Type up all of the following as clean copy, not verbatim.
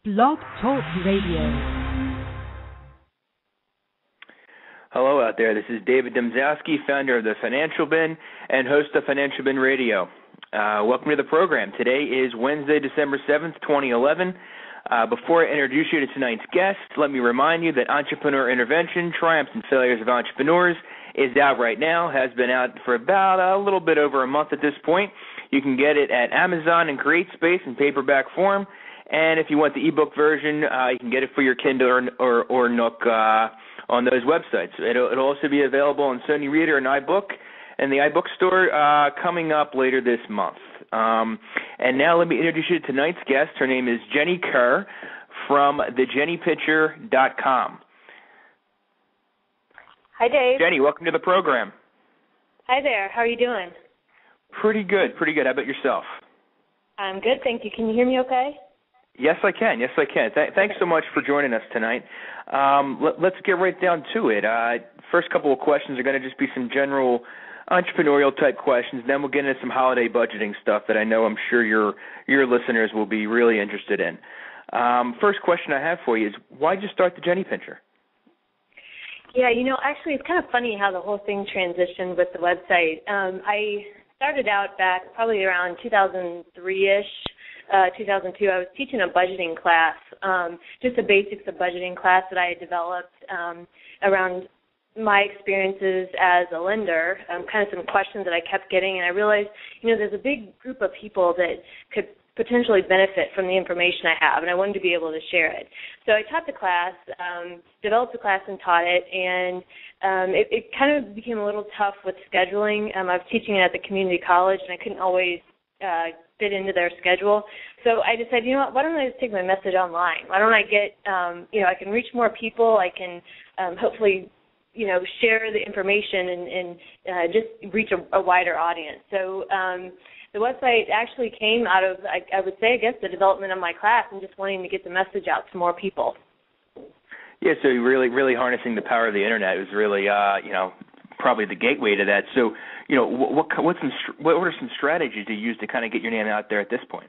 Blog Talk Radio. Hello out there. This is David Domzalski, founder of the Financial Bin and host of Financial Bin Radio. Welcome to the program. Today is Wednesday, December 7th, 2011. Before I introduce you to tonight's guest, let me remind you that Entrepreneur Intervention, Triumphs and Failures of Entrepreneurs is out right now, has been out for about a little bit over a month at this point. You can get it at Amazon in CreateSpace in paperback form. And if you want the ebook version, you can get it for your Kindle or Nook on those websites. It'll also be available on Sony Reader and iBook and the iBook store coming up later this month. And now let me introduce you to tonight's guest. Her name is Jenny Kerr from thejennypitcher.com. Hi, Dave. Jenny, welcome to the program. Hi there. How are you doing? Pretty good. How about yourself? I'm good, thank you. Can you hear me okay? Yes, I can. Thanks so much for joining us tonight. Let's get right down to it. First couple of questions are going to just be some general entrepreneurial-type questions. Then we'll get into some holiday budgeting stuff that I know I'm sure your listeners will be really interested in. First question I have for you is, why'd you start the Jenny Pincher? Yeah, actually it's kind of funny how the whole thing transitioned with the website. I started out back probably around 2003-ish. 2002, I was teaching a budgeting class, just the basics of budgeting class that I had developed around my experiences as a lender, kind of some questions that I kept getting, and I realized, there's a big group of people that could potentially benefit from the information I have, and I wanted to be able to share it. So I taught the class, developed the class and taught it, and it kind of became a little tough with scheduling. I was teaching it at the community college, and I couldn't always fit into their schedule. So I decided, why don't I just take my message online? Why don't I get, I can reach more people. I can hopefully, share the information and just reach a wider audience. So the website actually came out of, I would say, the development of my class and just wanting to get the message out to more people. Yeah, so really harnessing the power of the Internet was really, probably the gateway to that. So, what are some strategies you use to kind of get your name out there at this point?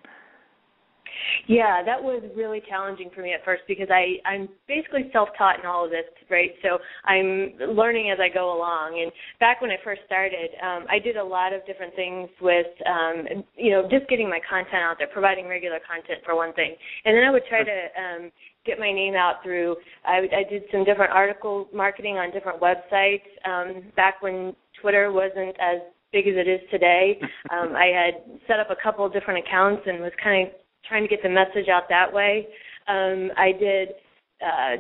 Yeah, that was really challenging for me at first because I'm basically self-taught in all of this, right? So I'm learning as I go along. And back when I first started, I did a lot of different things with, just getting my content out there, providing regular content for one thing. And then I would try to get my name out through, I did some different article marketing on different websites. Back when Twitter wasn't as big as it is today, I had set up a couple of different accounts and was kind of trying to get the message out that way. I did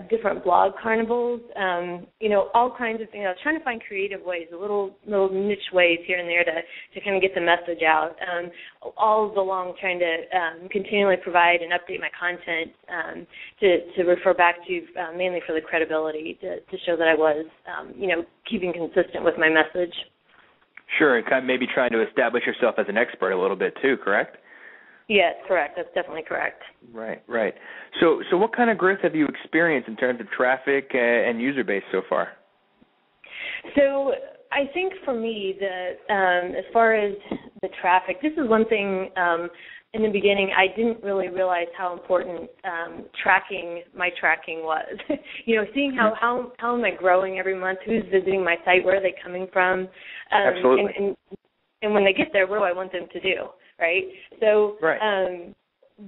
different blog carnivals, all kinds of things. I was trying to find creative ways, little niche ways here and there to kind of get the message out. All along trying to continually provide and update my content to refer back to mainly for the credibility to show that I was, keeping consistent with my message. Sure, and kind of maybe trying to establish yourself as an expert a little bit too, correct? Yes, correct. That's definitely correct. Right. So what kind of growth have you experienced in terms of traffic and user base so far? So I think for me, as far as the traffic, this is one thing in the beginning I didn't really realize how important my tracking was. Seeing how am I growing every month, who's visiting my site, where are they coming from, Absolutely. And when they get there, what do I want them to do? Right? So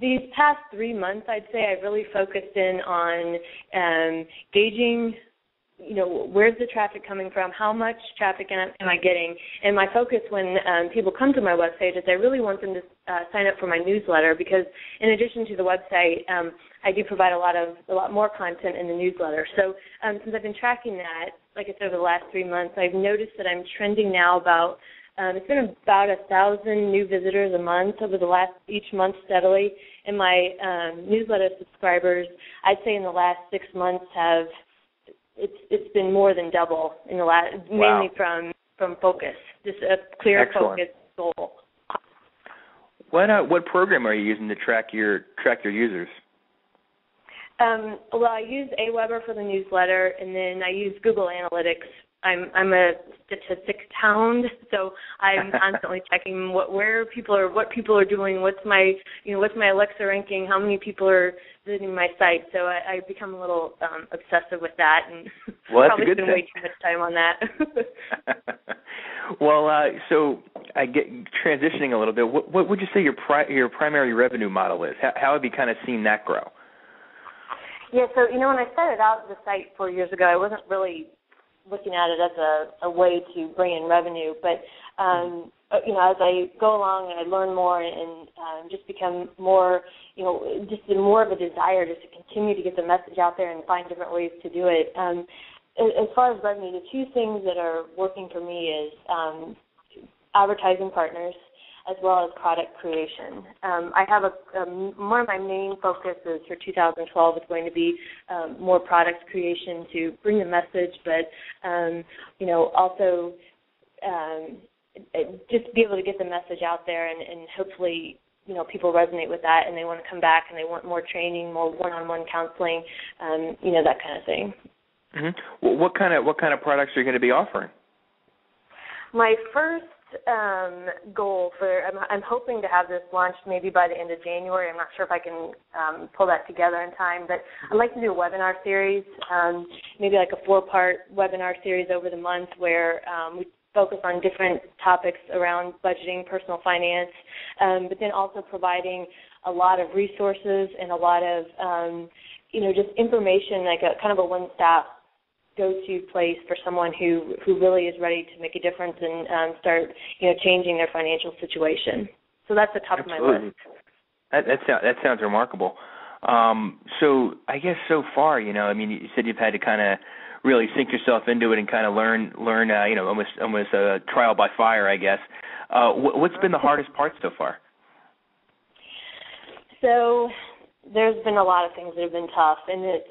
these past 3 months, I'd say I've really focused in on gauging, where's the traffic coming from, how much traffic am I getting, and my focus when people come to my website is I really want them to sign up for my newsletter because in addition to the website, I do provide a lot more content in the newsletter. So since I've been tracking that, like I said, over the last 3 months, I've noticed that I'm trending now about it's been about 1,000 new visitors a month over each month steadily. And my newsletter subscribers, I'd say in the last 6 months it's been more than double in the last, mainly from focus, just a clear Excellent. focus goal. What program are you using to track your users? Well, I use Aweber for the newsletter, and then I use Google Analytics I'm a statistics hound, so I'm constantly checking what people are doing, what's my Alexa ranking, how many people are visiting my site. So I become a little obsessive with that, and probably spend way too much time on that. Well, so I get transitioning a little bit. What would you say your primary revenue model is? How have you kind of seen that grow? Yeah, so when I started out the site 4 years ago, I wasn't really looking at it as a way to bring in revenue, but as I go along and I learn more and just become more, just more of a desire just to continue to get the message out there and find different ways to do it. As far as revenue, the two things that are working for me is advertising partners as well as product creation. I have one of my main focuses for 2012 is going to be more product creation to bring the message, but also just be able to get the message out there and hopefully people resonate with that and they want to come back and they want more training, more one-on-one counseling, that kind of thing. Mm-hmm. Well, what kind of products are you going to be offering? My first goal I'm hoping to have this launched maybe by the end of January. I'm not sure if I can pull that together in time, but I'd like to do a webinar series, maybe like a 4-part webinar series over the month where we focus on different topics around budgeting, personal finance, but then also providing a lot of resources and a lot of, just information, like a kind of a one-stop go-to place for someone who really is ready to make a difference and start, changing their financial situation. So that's the top Absolutely. of my list. That sounds remarkable. So I guess so far, you said you've had to kind of really sink yourself into it and kind of learn, almost trial by fire, I guess. What's been the hardest part so far? So there's been a lot of things that have been tough, and it's,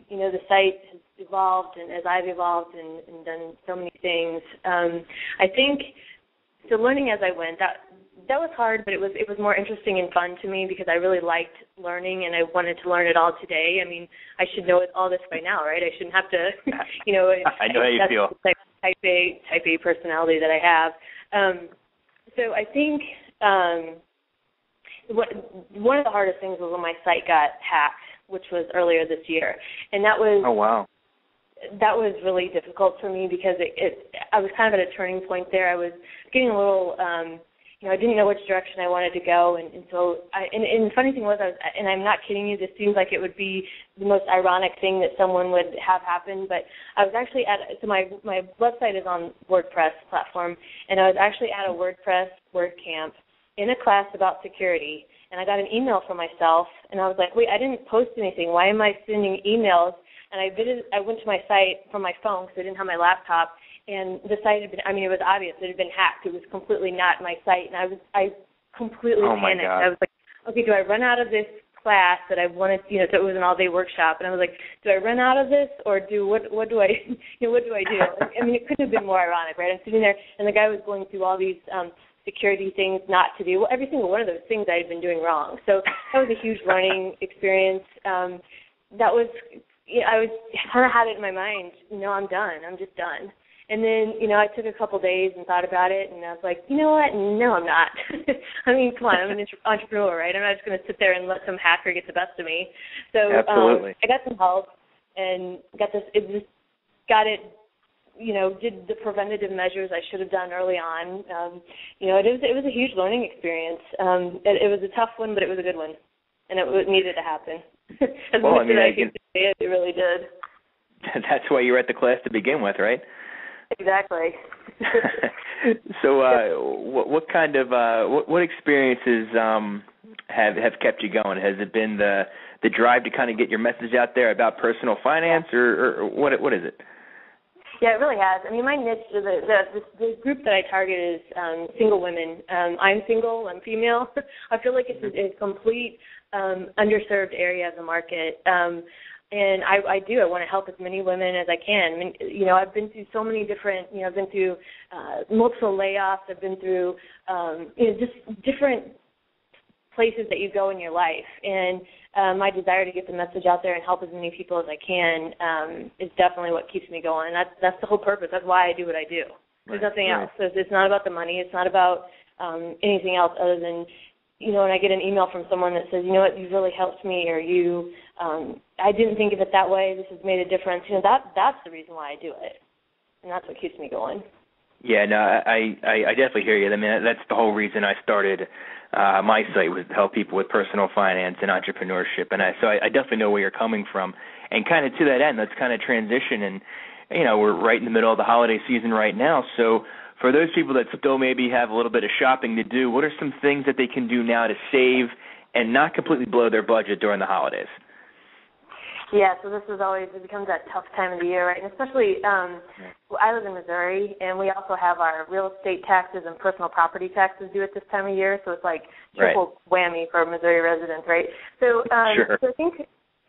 the site has evolved, and as I've evolved and done so many things, I think, so learning as I went, that was hard, but it was more interesting and fun to me because I really liked learning, and I wanted to learn it all today. I mean, I should know all this by now, right? I shouldn't have to, I know how you feel. That's the type A personality that I have. So I think one of the hardest things was when my site got hacked, which was earlier this year, and that was that was really difficult for me because I was kind of at a turning point there. I was getting a little, I didn't know which direction I wanted to go, and so and the funny thing was, and I'm not kidding you, this seems like it would be the most ironic thing that someone would have happen, but I was actually so my website is on WordPress platform, and I was actually at a WordPress WordCamp in a class about security, and I got an email from myself, and I was like, wait, I didn't post anything. Why am I sending emails? And I went to my site from my phone because I didn't have my laptop, and the site had been, it was obvious it had been hacked. It was completely not my site, and I completely panicked. I was like, okay, do I run out of this class that I wanted, so it was an all-day workshop, and I was like, do I run out of this, or what do I, what do I do? It couldn't have been more ironic, right? I'm sitting there, and the guy was going through all these security things not to do. Well, every single one of those things I had been doing wrong. So that was a huge learning experience. That was, I kind of had it in my mind, I'm done. I'm just done. And then, I took a couple days and thought about it, and I was like, you know what? No, I'm not. Come on, I'm an entrepreneur, right? I'm not just going to sit there and let some hacker get the best of me. So Absolutely. I got some help and got did the preventative measures I should have done early on. It was a huge learning experience. It was a tough one, but it was a good one, and it needed to happen. As much as I could say it really did. That's why you were at the class to begin with, right? Exactly. So, what kind of what experiences have kept you going? Has it been the drive to kind of get your message out there about personal finance, or what is it? Yeah, it really has. My niche, the group that I target is single women. I'm single. I'm female. I feel like it's a complete underserved area of the market. And I want to help as many women as I can. I've been through so many different, I've been through multiple layoffs. I've been through, just different places that you go in your life. And my desire to get the message out there and help as many people as I can is definitely what keeps me going. That's the whole purpose. That's why I do what I do. There's nothing else. It's not about the money. It's not about anything else other than, when I get an email from someone that says, you know what, you've really helped me, or I didn't think of it that way. This has made a difference. That's the reason why I do it, and that's what keeps me going. Yeah, no, I definitely hear you. I mean, that's the whole reason I started my site, was to help people with personal finance and entrepreneurship. And so I definitely know where you're coming from. And kind of to that end, let's kind of transition. And, we're right in the middle of the holiday season right now. So for those people that still maybe have a little bit of shopping to do, what are some things that they can do now to save and not completely blow their budget during the holidays? Yeah, so this is always, it becomes that tough time of the year, right? And especially, I live in Missouri, and we also have our real estate taxes and personal property taxes due at this time of year, so it's like triple whammy for Missouri residents, right? So, sure. So I think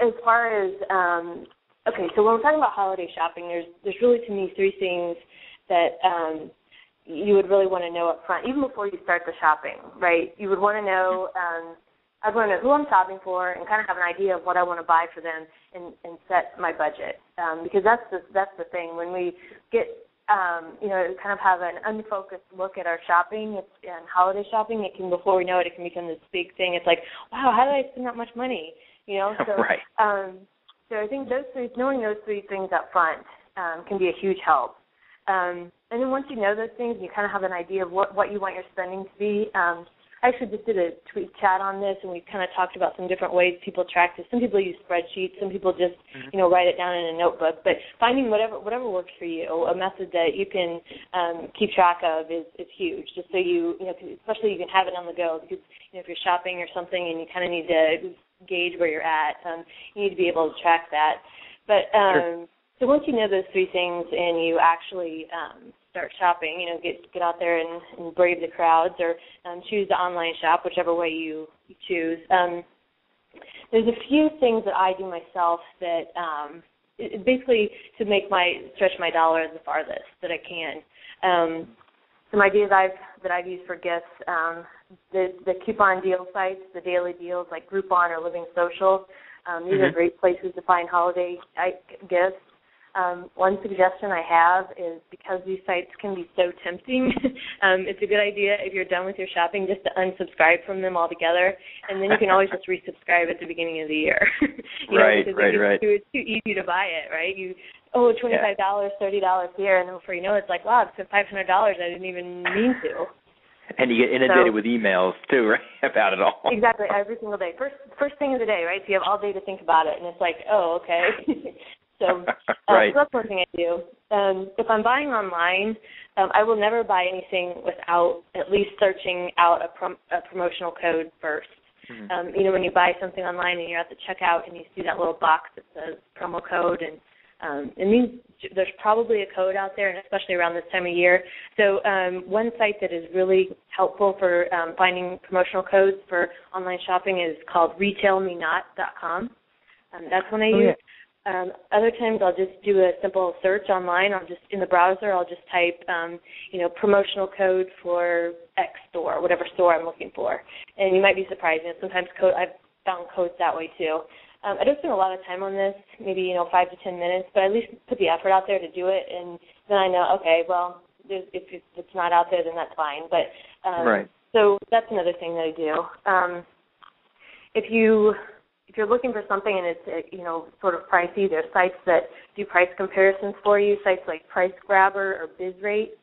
as far as, so when we're talking about holiday shopping, there's really, to me, three things that you would really want to know up front, even before you start the shopping, right? You would want to know, I'd want to know who I'm shopping for and kind of have an idea of what I want to buy for them and set my budget, because that's the thing. When we get, kind of have an unfocused look at our shopping and holiday shopping, before we know it, it can become this big thing. It's like, wow, how did I spend that much money? So, right. So I think knowing those three things up front can be a huge help. And then once you know those things, you kind of have an idea of what you want your spending to be. I actually just did a tweet chat on this, and we kind of talked about some different ways people track this. Some people use spreadsheets. Some people just, write it down in a notebook. But finding whatever works for you, a method that you can keep track of is huge. Just so especially you can have it on the go, because if you're shopping or something and you kind of need to gauge where you're at, you need to be able to track that. But so once you know those three things and you actually start shopping, get out there and brave the crowds, or choose the online shop, whichever way you choose. There's a few things that I do myself that basically to stretch my dollar the farthest that I can. Some ideas that I've used for gifts, the coupon deal sites, the daily deals like Groupon or Living Social. These are great places to find holiday gifts. One suggestion I have is, because these sites can be so tempting, it's a good idea if you're done with your shopping just to unsubscribe from them altogether, and then you can always just resubscribe at the beginning of the year. Right. It's too easy to buy it, right? $25, $30 here, and then before you know it, it's like, wow, I spent $500 I didn't even mean to. And you get inundated with emails, too, right, about it all. Exactly, every single day. First thing of the day, right? So you have all day to think about it, and it's like, oh, okay. So that's one thing I do. If I'm buying online, I will never buy anything without at least searching out a promotional code first. When you buy something online and you're at the checkout and you see that little box that says promo code, and it means there's probably a code out there, and especially around this time of year. So one site that is really helpful for finding promotional codes for online shopping is called retailmenot.com. That's one I use. Other times I'll just do a simple search online. In the browser, I'll just type, promotional code for X store, whatever store I'm looking for. And you might be surprised. Sometimes I've found codes that way too. I don't spend a lot of time on this, maybe 5 to 10 minutes, but I at least put the effort out there to do it, and then I know, okay, well, if it's not out there, then that's fine. But so that's another thing that I do. If you're looking for something and it's sort of pricey, there's sites that do price comparisons for you, sites like Price Grabber or BizRate.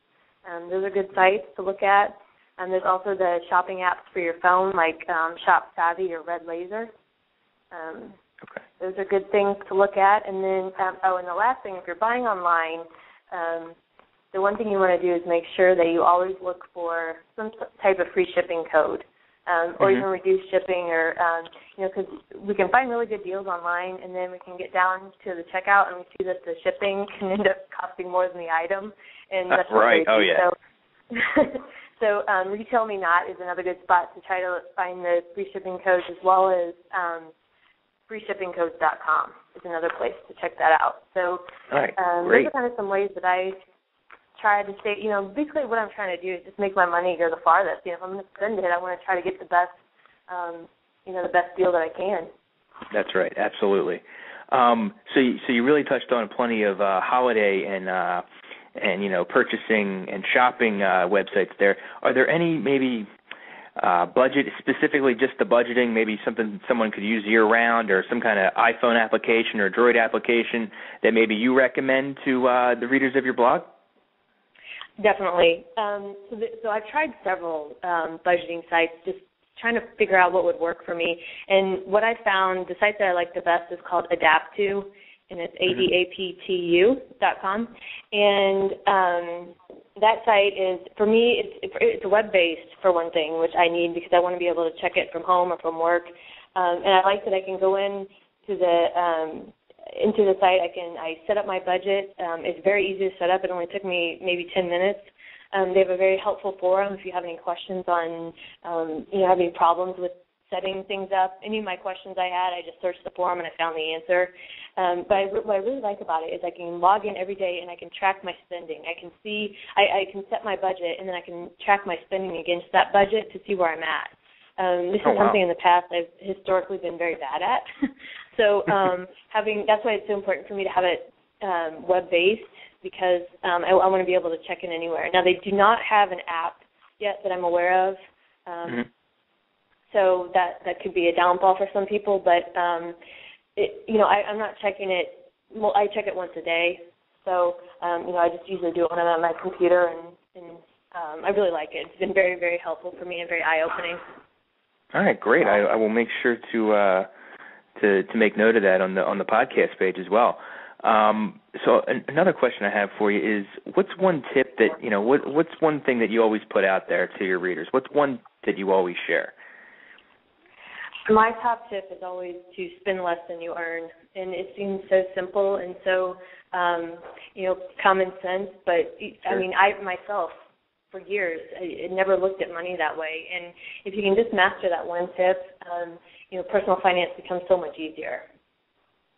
Those are good sites to look at. And there's also the shopping apps for your phone, like Shop Savvy or Red Laser. Those are good things to look at. And then, and the last thing, if you're buying online, the one thing you want to do is make sure that you always look for some type of free shipping code. Or even reduced shipping, or because we can find really good deals online, and then we can get down to the checkout and we see that the shipping can end up costing more than the item, and that's right. Oh yeah. So Retail Me Not is another good spot to try to find the free shipping codes, as well as freeshippingcodes.com is another place to check that out. So great. Those are kind of some ways that I try to stay, basically what I'm trying to do is just make my money go the farthest. If I'm going to spend it, I want to try to get the best the best deal that I can. That's right, absolutely. So you really touched on plenty of holiday and purchasing and shopping websites there. Are there any maybe budget, specifically just the budgeting, maybe something someone could use year-round, or some kind of iPhone application or Droid application that maybe you recommend to the readers of your blog? Definitely. So I've tried several budgeting sites, just trying to figure out what would work for me. And what I found, the site that I like the best is called Adaptu, and it's adaptu.com. And that site is, for me, it's web-based for one thing, which I need because I want to be able to check it from home or from work. And I like that I can go into the site. I set up my budget. It's very easy to set up. It only took me maybe 10 minutes. They have a very helpful forum if you have any questions on, have any problems with setting things up. Any of my questions I had, I just searched the forum and I found the answer. But what I really like about it is I can log in every day and I can track my spending. I can see, I can set my budget, and then I can track my spending against that budget to see where I'm at. This is something in the past I've historically been very bad at. So that's why it's so important for me to have it web-based, because I want to be able to check in anywhere. Now, they do not have an app yet that I'm aware of, so that could be a downfall for some people. But I'm not checking it. Well, I check it once a day, so I just usually do it when I'm on my computer, and I really like it. It's been very, very helpful for me and very eye-opening. All right, great. I will make sure to make note of that on the podcast page as well. So another question I have for you is, what's one tip that what's one thing that you always put out there to your readers? What's one that you always share? My top tip is always to spend less than you earn, and it seems so simple and so common sense. But sure. I mean, I myself, for years, I never looked at money that way. And if you can just master that one tip, personal finance becomes so much easier.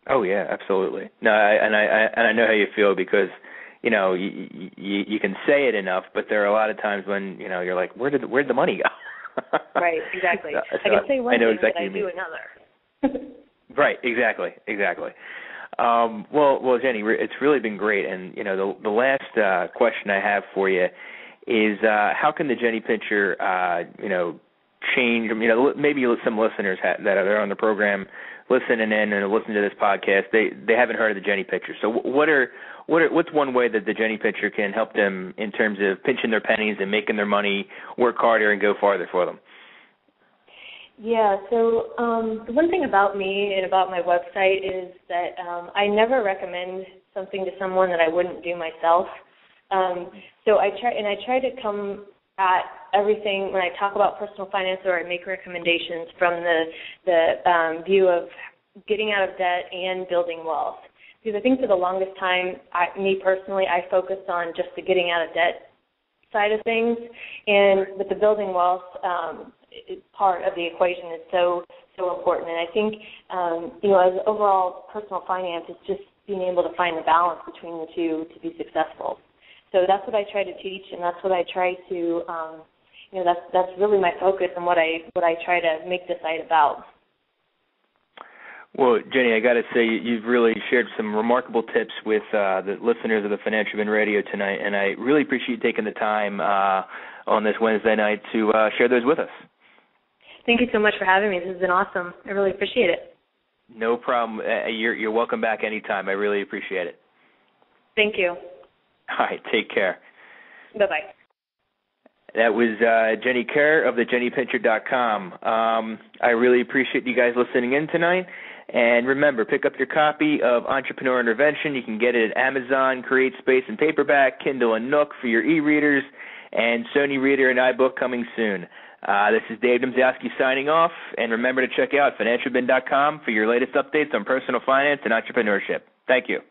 Oh yeah, absolutely. No, I know how you feel, because you can say it enough, but there are a lot of times when you're like, where'd the money go? Right, exactly. So I can say one thing, exactly, but I do another. Right, exactly. Well, Jenny, it's really been great, and the last question I have for you is, how can the Jenny Pincher, change? Maybe some listeners that are on the program listening in and listening to this podcast, they haven't heard of the Jenny Pincher. So what's one way that the Jenny Pincher can help them in terms of pinching their pennies and making their money work harder and go farther for them? Yeah, so the one thing about me and about my website is that I never recommend something to someone that I wouldn't do myself. So I try to come at everything when I talk about personal finance, or I make recommendations from the view of getting out of debt and building wealth. Because I think for the longest time, me personally, I focused on just the getting out of debt side of things, and with the building wealth part of the equation is so important. And I think as overall personal finance, it's just being able to find the balance between the two to be successful. So that's what I try to teach, and that's what I try to, that's really my focus and what I try to make the site about. Well, Jenny, I got to say, you've really shared some remarkable tips with the listeners of the Financial Bin Radio tonight, and I really appreciate you taking the time on this Wednesday night to share those with us. Thank you so much for having me. This has been awesome. I really appreciate it. No problem. You're welcome back anytime. I really appreciate it. Thank you. All right, take care. Bye-bye. That was Jenny Kerr of thejennypincher.com. I really appreciate you guys listening in tonight. And remember, pick up your copy of Entrepreneur Intervention. You can get it at Amazon, CreateSpace, and paperback, Kindle and Nook for your e-readers, and Sony Reader and iBook coming soon. This is Dave Domzalski signing off. And remember to check out financialbin.com for your latest updates on personal finance and entrepreneurship. Thank you.